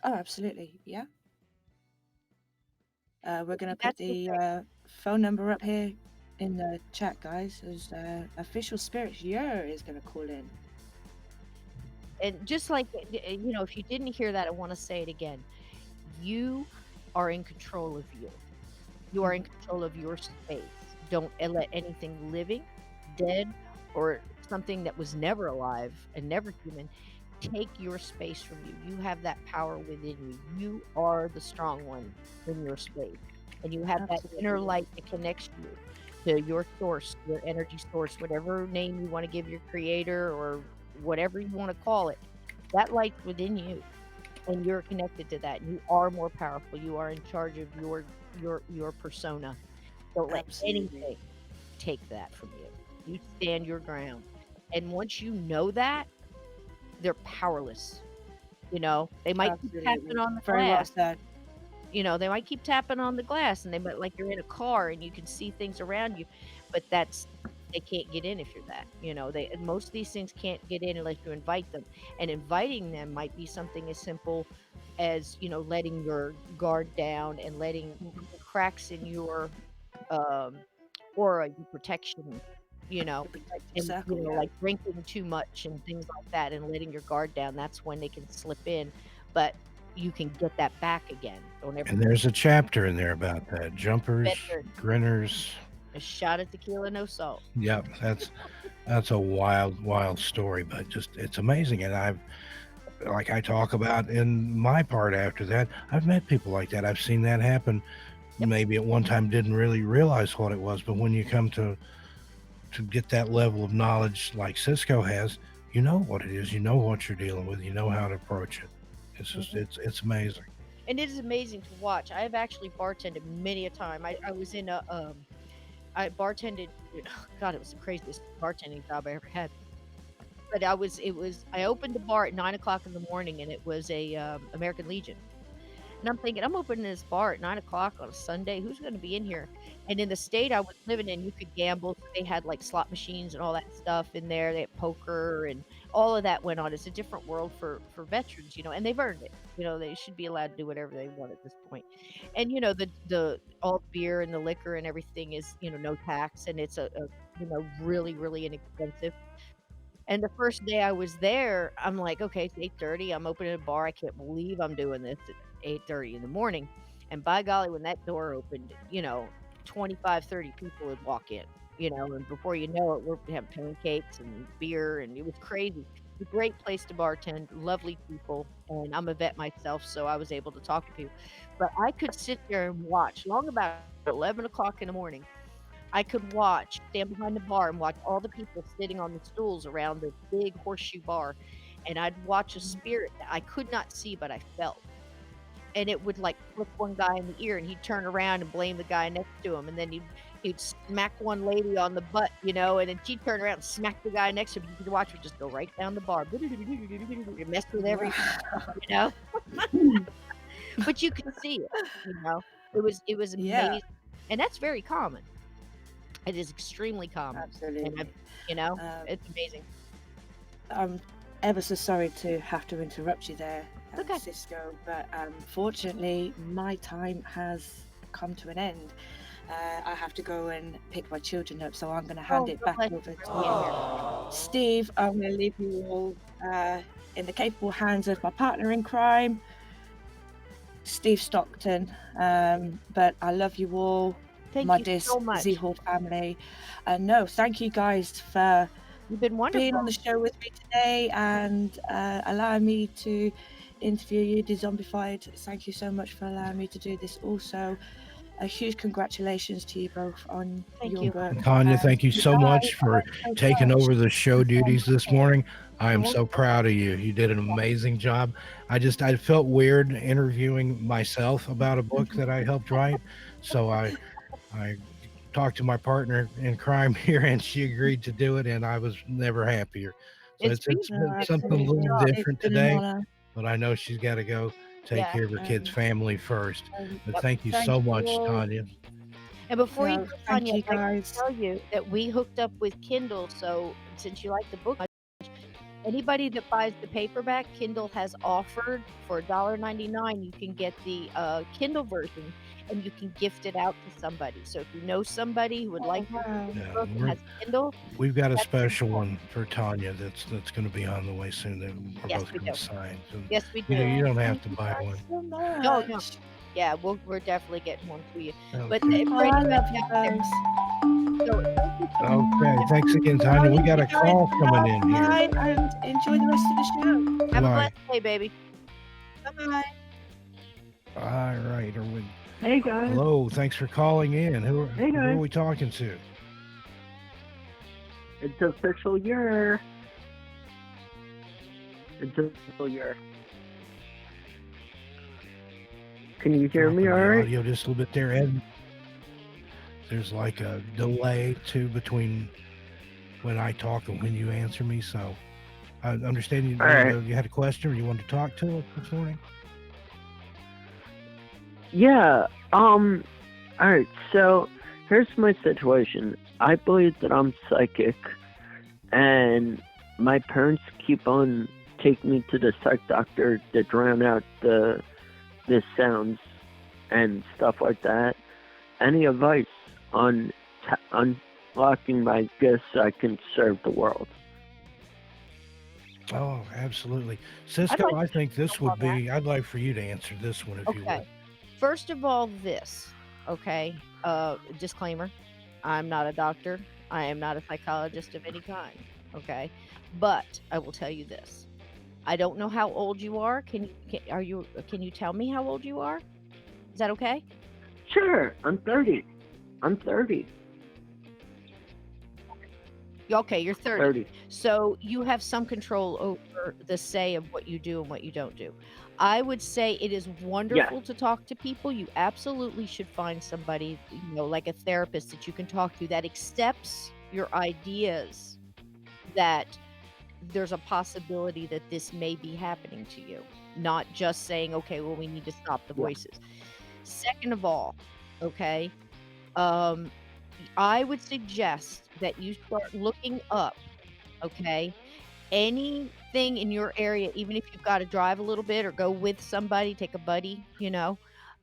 Oh, absolutely. Yeah. We're going to put That's the thing. the phone number up here in the chat, guys, as Official Spirits Year is going to call in. And just like, if you didn't hear that, I want to say it again. You are in control of you. You are in control of your space. Don't let anything living, dead, or something that was never alive and never human take your space from you. You have that power within you. You are the strong one in your space. And you have that inner Absolutely. light that connects you to your source, your energy source, whatever name you want to give your creator or whatever you want to call it. That light's within you. And you're connected to that. You are more powerful. You are in charge of your persona. Don't let Absolutely. anything take that from you. You stand your ground. And once you know that, they're powerless. They might keep Absolutely. tapping on the Very well glass. said. They might keep tapping on the glass, and they might, like, you're in a car and you can see things around you, but they can't get in if you're that. Most of these things can't get in unless you invite them. And inviting them might be something as simple as, letting your guard down and letting cracks in your aura, your protection, and Circle, yeah. like drinking too much and things like that, and letting your guard down. That's when they can slip in, but you can get that back again. Don't ever. And there's a chapter in there about that. Jumpers, Better. grinners. A shot of tequila, no salt. Yep, that's a wild story, but just it's amazing. And like I talk about in my part after that, I've met people like that. I've seen that happen. Yep. Maybe at one time didn't really realize what it was, but when you come to get that level of knowledge like Cisco has, you know what it is, you know what you're dealing with, you know how to approach it. It's just it's amazing. And it is amazing to watch. I have actually bartended many a time. I was in I bartended. God, it was the craziest bartending job I ever had. But I opened the bar at 9 o'clock in the morning, and it was a American Legion. And I'm thinking, I'm opening this bar at 9 o'clock on a Sunday. Who's going to be in here? And in the state I was living in, you could gamble. So they had like slot machines and all that stuff in there. They had poker and all of that went on. It's a different world for veterans, and they've earned it. They should be allowed to do whatever they want at this point. And the all the beer and the liquor and everything is no tax, and it's a really really inexpensive. And the first day I was there, I'm like, okay, it's 8:30. I'm opening a bar. I can't believe I'm doing this at 8:30 in the morning. And by golly, when that door opened, 25, 30 people would walk in, and before you know it, we're having pancakes and beer, and it was crazy. It's a great place to bartend, lovely people. And I'm a vet myself, so I was able to talk to people. But I could sit there and watch long about 11 o'clock in the morning. I could stand behind the bar and watch all the people sitting on the stools around the big horseshoe bar. And I'd watch a spirit that I could not see, but I felt. And it would like flick one guy in the ear, and he'd turn around and blame the guy next to him. And then he'd smack one lady on the butt, and then she'd turn around and smack the guy next to him. You could watch her just go right down the bar. You mess with everything, But you could see it, It was amazing. Yeah. And that's very common. It is extremely common. Absolutely. And it's amazing. I'm ever so sorry to have to interrupt you there, Okay. Cisco, but unfortunately, my time has come to an end. I have to go and pick my children up, so I'm going to hand it back bless over you. to you. Steve, I'm going to leave you all in the capable hands of my partner in crime, Steve Stockton. But I love you all. Thank my you dear so much. Z-Hall family. No, thank you guys for You've been wonderful. being on the show with me today and allowing me to interview you, Dezombified. Thank you so much for allowing me to do this. Also, a huge congratulations to you both on your work. Tanya, thank you so much for taking over the show duties this morning. I am so proud of you. You did an amazing job. I felt weird interviewing myself about a book that I helped write. So I talked to my partner in crime here, and she agreed to do it, and I was never happier. So it's been something a little different today, but I know she's got to go take care of her kids' family first. But thank you so much, Tanya. And before you go, Tanya, you guys. I can tell you that we hooked up with Kindle. So since you like the book, Anybody that buys the paperback, Kindle has offered for $1.99, you can get the Kindle version and you can gift it out to somebody. So if you know somebody who would like to wow. read the Yeah, book and has a Kindle, we've got a that's special cool. one for Tanya that's going to be on the way soon that we're Yes, both we going do. to sign. So, Yes, we you know, do. you don't have Thank to you buy guys one. so No, no. much. Yeah, we're definitely getting one to you. But Okay. for Oh, I anybody love you out there, both. so thank you so much. Okay. Thanks again, Well, Tanya. I'll We leave got you a guys call coming in here. bye and enjoy the rest of the show. Have a Bye. blessed day, baby. Bye. All right. Hey guys. Hello. Thanks for calling in. Who Hey are guys. we talking to? It's official year. It's official year. Can you hear me Dropping all the right? audio just a little bit there, Ed. There's like a delay too between when I talk and when you answer me. So I understand you, All right. you had a question or you wanted to talk to us this morning. Yeah. All right. So here's my situation. I believe that I'm psychic, and my parents keep on taking me to the psych doctor to drown out the sounds and stuff like that. Any advice on unlocking my gifts so I can serve the world? Oh, absolutely. Cisco, like I to think this help on would be, I'd like for you to answer this one if you would. Okay. First of all, okay, disclaimer, I'm not a doctor. I am not a psychologist of any kind, okay? But I will tell you this. I don't know how old you are. Can you tell me how old you are? Is that okay? Sure. I'm 30. Okay, you're 30. 30. So you have some control over the say of what you do and what you don't do. I would say it is wonderful to talk to people. You absolutely should find somebody, like a therapist that you can talk to that accepts your ideas, that there's a possibility that this may be happening to you, not just saying, okay, well, we need to stop the Yeah. voices. Second of all, okay, I would suggest that you start looking up, okay, anything in your area, even if you've got to drive a little bit or go with somebody, take a buddy,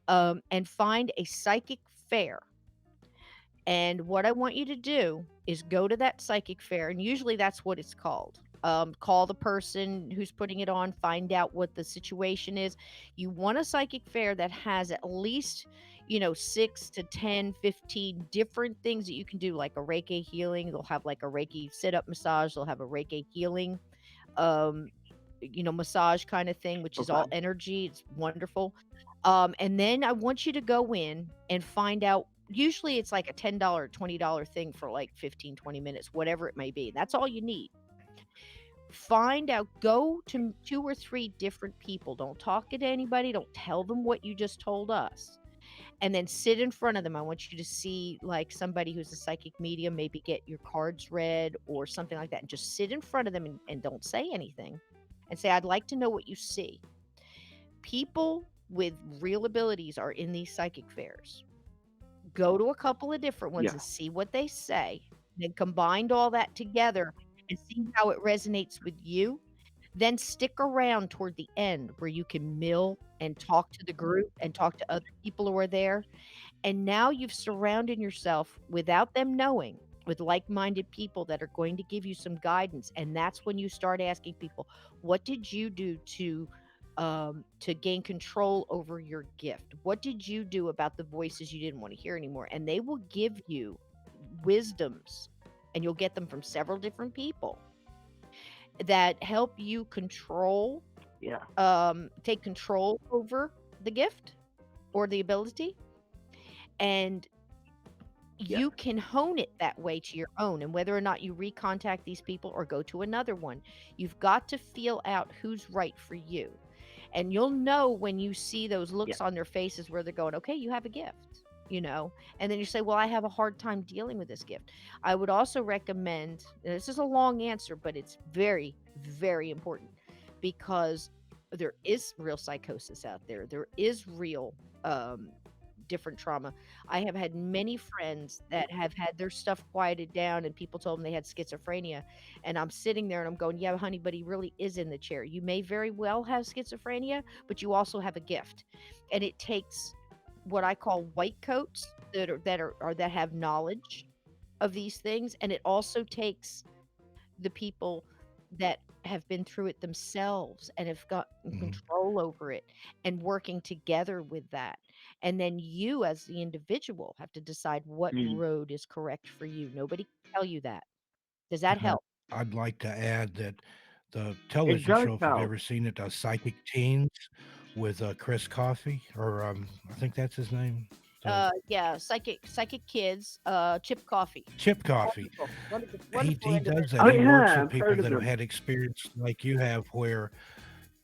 and find a psychic fair. And what I want you to do is go to that psychic fair, and usually that's what it's called. Call the person who's putting it on, find out what the situation is. You want a psychic fair that has at least, 6 to 10, 15 different things that you can do, like a Reiki healing. They'll have like a Reiki sit up massage, they'll have a Reiki healing, um, massage kind of thing, which is all Okay. energy. It's wonderful. And then I want you to go in and find out. Usually it's like a $10, $20 thing for like 15, 20 minutes, whatever it may be. That's all you need. Find out, go to 2 or 3 different people. Don't talk to anybody. Don't tell them what you just told us. And then sit in front of them. I want you to see like somebody who's a psychic medium, maybe get your cards read or something like that. And just sit in front of them and don't say anything. And say, I'd like to know what you see. People with real abilities are in these psychic fairs. Go to a couple of different ones Yeah. and see what they say. Then combine all that together and see how it resonates with you. Then stick around toward the end where you can mill and talk to the group and talk to other people who are there. And now you've surrounded yourself without them knowing with like-minded people that are going to give you some guidance. And that's when you start asking people, what did you do to gain control over your gift? What did you do about the voices you didn't want to hear anymore? And they will give you wisdoms, and you'll get them from several different people that help you control, Yeah. take control over the gift or the ability. And Yeah. you can hone it that way to your own. And whether or not you recontact these people or go to another one, you've got to feel out who's right for you. And you'll know when you see those looks on their faces where they're going, okay, you have a gift, and then you say, well, I have a hard time dealing with this gift. I would also recommend, and this is a long answer, but it's very, very important, because there is real psychosis out there. There is real different trauma. I have had many friends that have had their stuff quieted down and people told them they had schizophrenia. And I'm sitting there and I'm going, yeah, honey, but he really is in the chair. You may very well have schizophrenia, but you also have a gift. And it takes what I call white coats that have knowledge of these things. And it also takes the people that have been through it themselves and have got control over it and working together with that. And then you as the individual have to decide what road is correct for you. Nobody can tell you that. Does that help? I'd like to add that the It television does show, if you've help. ever seen it, Psychic Teens with Chris Coffey, or I think that's his name. Yeah, psychic kids, Chip Coffey. Chip Coffey. Wonderful He does individual. that. Oh, He works yeah, with I've people heard of that have him. had experience like you have, where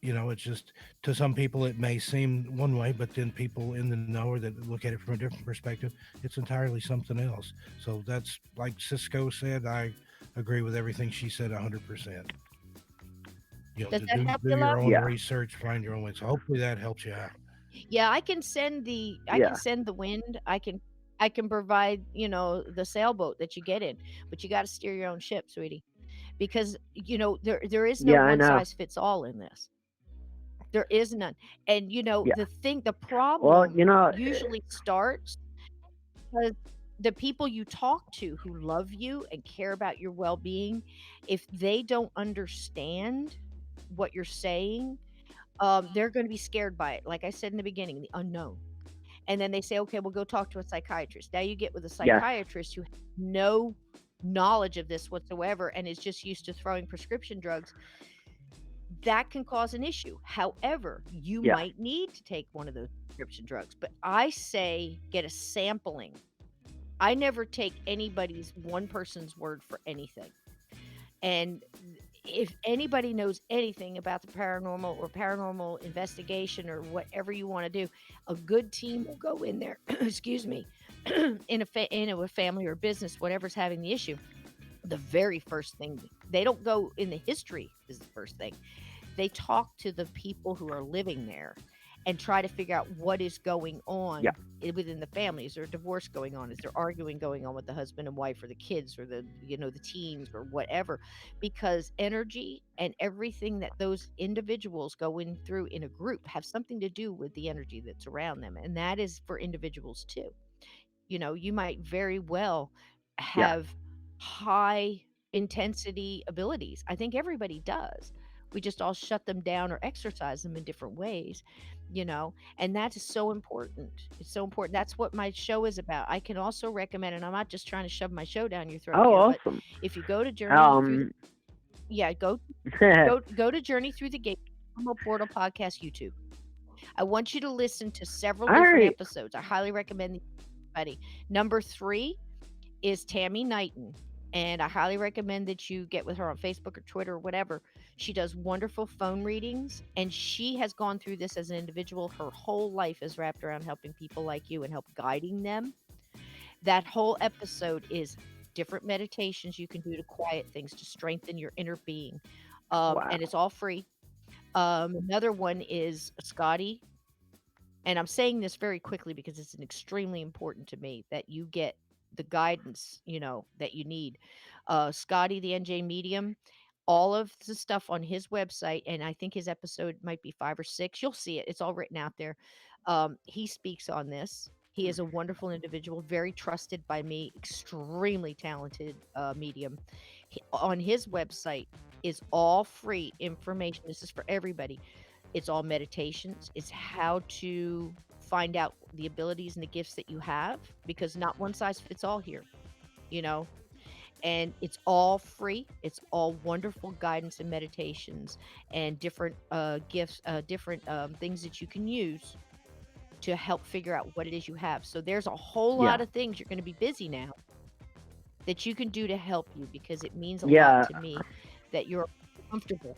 it's just, to some people it may seem one way, but then people in the know or that look at it from a different perspective, it's entirely something else. So that's like Cisco said. I agree with everything she said 100%. Does that help do you, your love? own Yeah. research, find your own way. So hopefully that helps you out. Yeah, I can send the wind. I can provide, the sailboat that you get in, but you got to steer your own ship, sweetie, because there is no Yeah, I one know. size fits all in this. There is none. And Yeah. the problem Well, usually starts because the people you talk to who love you and care about your well-being, if they don't understand what you're saying, they're going to be scared by it. Like I said in the beginning, the unknown. And then they say, okay, we'll go talk to a psychiatrist. Now you get with a psychiatrist who has no knowledge of this whatsoever and is just used to throwing prescription drugs. That can cause an issue. However, you might need to take one of those prescription drugs. But I say get a sampling. I never take one person's word for anything. And if anybody knows anything about the paranormal or paranormal investigation or whatever you want to do, a good team will go in there, excuse me, in a family or business, whatever's having the issue. The very first thing, they don't go in the history is the first thing. They talk to the people who are living there and try to figure out what is going on within the family. Is there a divorce going on? Is there arguing going on with the husband and wife or the kids or the teens or whatever? Because energy and everything that those individuals go in through in a group have something to do with the energy that's around them. And that is for individuals too. You might very well have high intensity abilities. I think everybody does. We just all shut them down or exercise them in different ways, and that is so important. It's so important. That's what my show is about. I can also recommend, and I'm not just trying to shove my show down your throat. Oh, here, awesome. But if you go to Journey go to Journey Through the Gate Portal Podcast YouTube. I want you to listen to several different episodes. I highly recommend everybody. Number 3 is Tammy Knighton. And I highly recommend that you get with her on Facebook or Twitter or whatever. She does wonderful phone readings, and she has gone through this as an individual. Her whole life is wrapped around helping people like you and help guiding them. That whole episode is different meditations you can do to quiet things, to strengthen your inner being. And it's all free. Another one is Scotty. And I'm saying this very quickly because it's extremely important to me that you get the guidance, that you need. Scotty, the NJ Medium, all of the stuff on his website, and I think his episode might be 5 or 6. You'll see it. It's all written out there. He speaks on this. He is a wonderful individual, very trusted by me, extremely talented medium. On his website is all free information. This is for everybody. It's all meditations. It's how to find out the abilities and the gifts that you have, because not one size fits all here, and it's all free. It's all wonderful guidance and meditations and different gifts, different things that you can use to help figure out what it is you have. So there's a whole lot of things. You're going to be busy now that you can do to help you, because it means a lot to me that you're comfortable.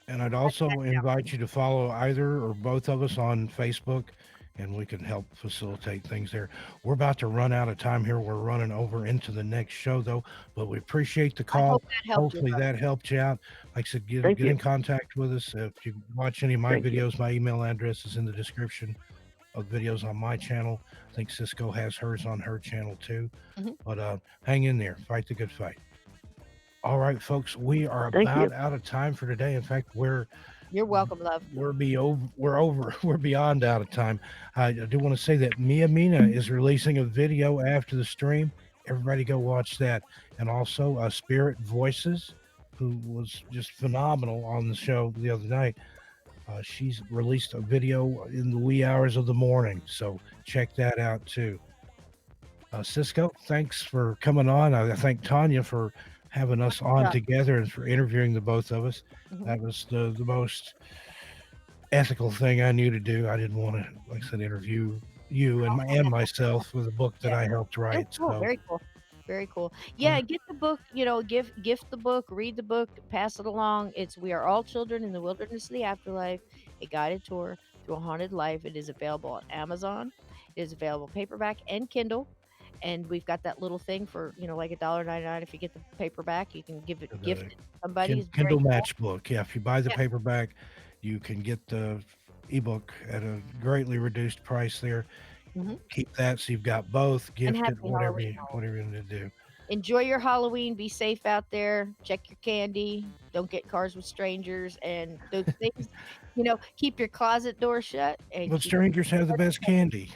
And I'd also invite you to follow either or both of us on Facebook, and we can help facilitate things there. We're about to run out of time here. We're running over into the next show, though, but we appreciate the call. Hopefully that helped you out. Like I said, get in contact with us. If you watch any of my videos, my email address is in the description. of videos on my channel. I think Cisco has hers on her channel too. Mhm. But hang in there, fight the good fight. All right, folks, we are Thank about you. out of time for today. In fact, You're welcome, love. we're beyond out of time. I do want to say that Mia Mina is releasing a video after the stream. Everybody go watch that. And also Spirit Voices, who was just phenomenal on the show the other night. She's released a video in the wee hours of the morning, so check that out too. Cisco, thanks for coming on. I thank Tanya for having us on together and for interviewing the both of us. Mhm. That was the most ethical thing I knew to do. I didn't want to, like I said, interview you and myself with a book that I helped write. Cool. So Very cool. Very cool. Yeah, get the book, gift the book, read the book, pass it along. It's We Are All Children in the Wilderness of the Afterlife, a guided tour through a haunted life. It is available on Amazon. It is available paperback and Kindle. And we've got that little thing for, like $1.99. If you get the paperback, you can gift it to somebody. Kindle Matchbook. Yeah, if you buy the paperback, you can get the ebook at a greatly reduced price there. Keep that so you've got both. Gift it, whatever you're going to do. Enjoy your Halloween. Be safe out there. Check your candy. Don't get cars with strangers and those things. Keep your closet door shut. But strangers have the best candy.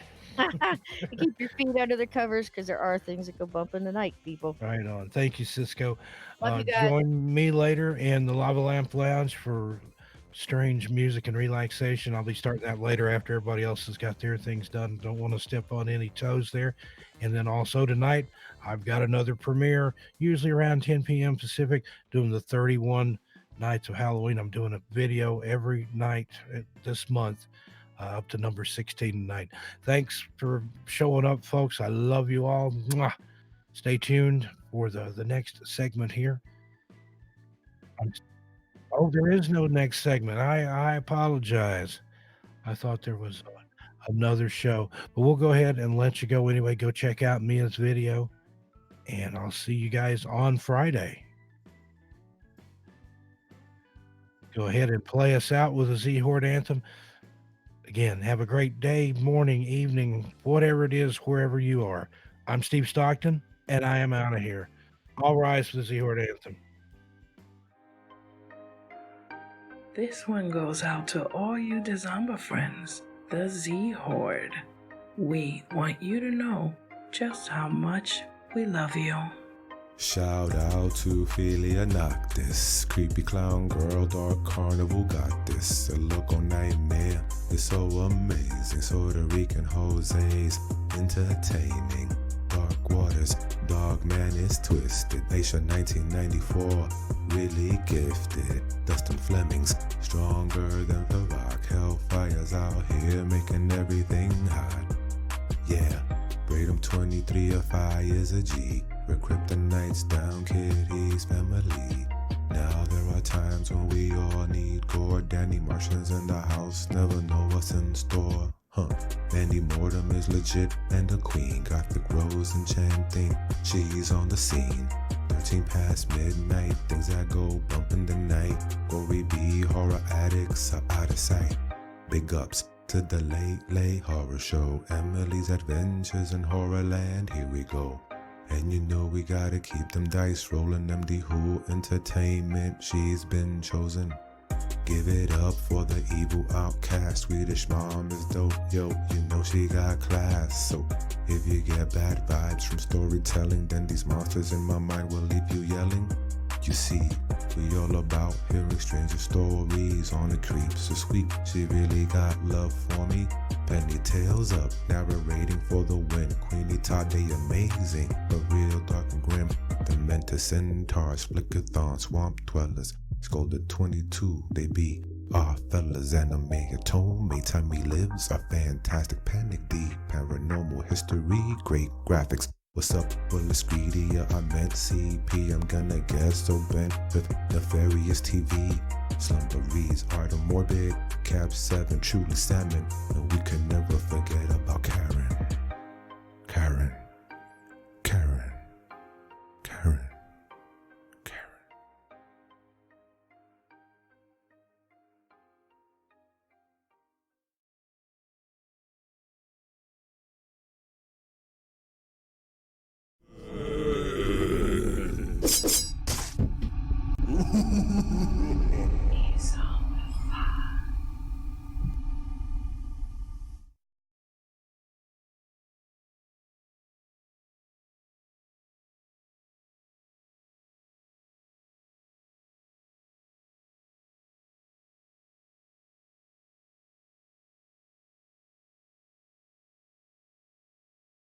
Keep your feet under the covers because there are things that go bump in the night, people. Right on. Thank you, Cisco. Love you guys. Join me later in the Lava Lamp Lounge for strange music and relaxation. I'll be starting that later after everybody else has got their things done. Don't want to step on any toes there. And then also tonight, I've got another premiere, usually around 10 p.m. Pacific, doing the 31 nights of Halloween. I'm doing a video every night this month. Up to number 16 tonight. Thanks for showing up, folks. I love you all. Mwah. Stay tuned for the next segment here. There is no next segment. I apologize. I thought there was another show, but we'll go ahead and let you go anyway. Go check out Mia's video, and I'll see you guys on Friday. Go ahead and play us out with a Z-Horde anthem. Again, have a great day, morning, evening, whatever it is, wherever you are. I'm Steve Stockton, and I am out of here. All rise for the Z-Horde anthem. This one goes out to all you Dezomba friends, the Z-Horde. We want you to know just how much we love you. Shout out to Ophelia Noctis, creepy clown girl, dark carnival got this. A local nightmare, it's so amazing. Puerto Rican Jose's entertaining. Dark waters, dog man is twisted. Aisha 1994, really gifted. Dustin Flemings, stronger than the rock. Hellfire's out here making everything hot. Yeah, Braden 23 of fire's a G. We're kryptonites down, Kitty's family. Now there are times when we all need gore. Danny Martians in the house, never know what's in store. Mandy Mortem is legit and a queen. Gothic Rose enchanting, she's on the scene. 13 past midnight, things that go bump in the night. Gory B, horror addicts are out of sight. Big ups to the late horror show. Emily's Adventures in Horrorland, here we go. And you know we gotta keep them dice rolling. MD Who Entertainment, she's been chosen. Give it up for the evil outcast. Swedish mom is dope, yo, you know she got class. So if you get bad vibes from storytelling, then these monsters in my mind will leave you yelling. You see, we all about hearing stranger stories on the creeps. So sweet, she really got love for me. Penny tails up, narrating for the win. Queenie Tade amazing, but real dark and grim. Dementor centaurs, flickathon, swamp dwellers. Scolded 22, they be our fellas. Anime Atome, Time He Lives, a fantastic panic deep. Paranormal history, great graphics. What's up, Bullet Greedier? I meant CP. I'm gonna get so bent with Nefarious TV. Slumberies are the morbid. Cap 7, truly salmon. And we can never forget about Karen.